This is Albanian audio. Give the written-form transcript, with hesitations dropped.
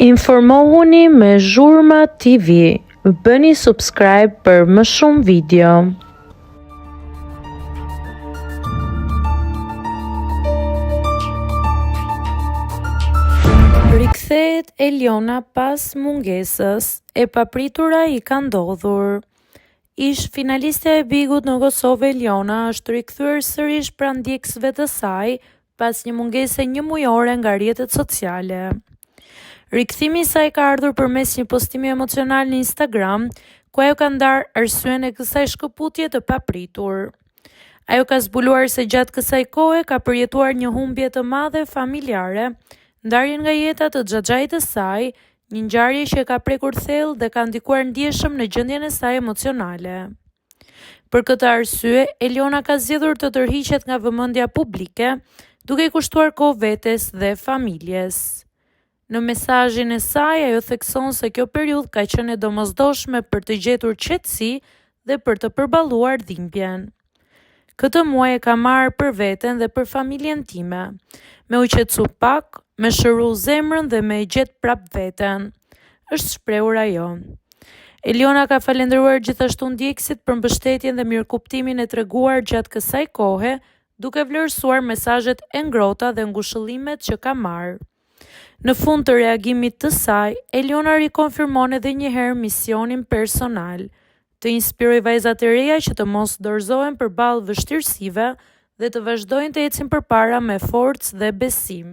Informohuni me Zhurma TV. Bëni subscribe për më shumë video. Rikthehet Eliona pas mungesës, e papritura i ka ndodhur. Ish finalistja e Bigut në Kosovë, Eliona është rikthyer sërish pranë ndjekësve të saj pas një mungese 1 mujore nga rrjetet sociale. Rikthimi i saj ka ardhur përmes një postimi emocional në Instagram, ku ajo ka ndarë arsyen e kësaj shkëputje të papritur. Ajo ka zbuluar se gjatë kësaj kohe ka përjetuar një humbje të madhe familjare, ndarjen nga jeta të xhaxhait të saj, një ngjarje që ka prekur thellë dhe ka ndikuar ndjeshëm në gjendjen e saj emocionale. Për këtë arsye, Eliona ka zgjedhur të tërhiqet nga vëmendja publike, duke i kushtuar kohë vetes dhe familjes. Në mesazhin e saj, ajo thekson se kjo periudhë ka qenë e domosdoshme për të gjetur qetësi dhe për të përballuar dhimbjen. Këtë muaj e ka marrë për veten dhe për familjen time, me u qetësu pak, me shëru zemrën dhe me e gjetë prap veten, është shprehur ajo. Eliona ka falendëruar gjithashtu ndjekësit për mbështetjen dhe mirëkuptimin e treguar gjatë kësaj kohe, duke vlerësuar mesazhet e ngrohta dhe ngushëllimet që ka marrë. Në fund të reagimit të saj, Eliona rikonfirmon edhe një herë misionin personal, të inspirojë vajzat e reja që të mos dorëzohen përballë vështirësive dhe të vazhdojnë të ecin përpara me forcë dhe besim.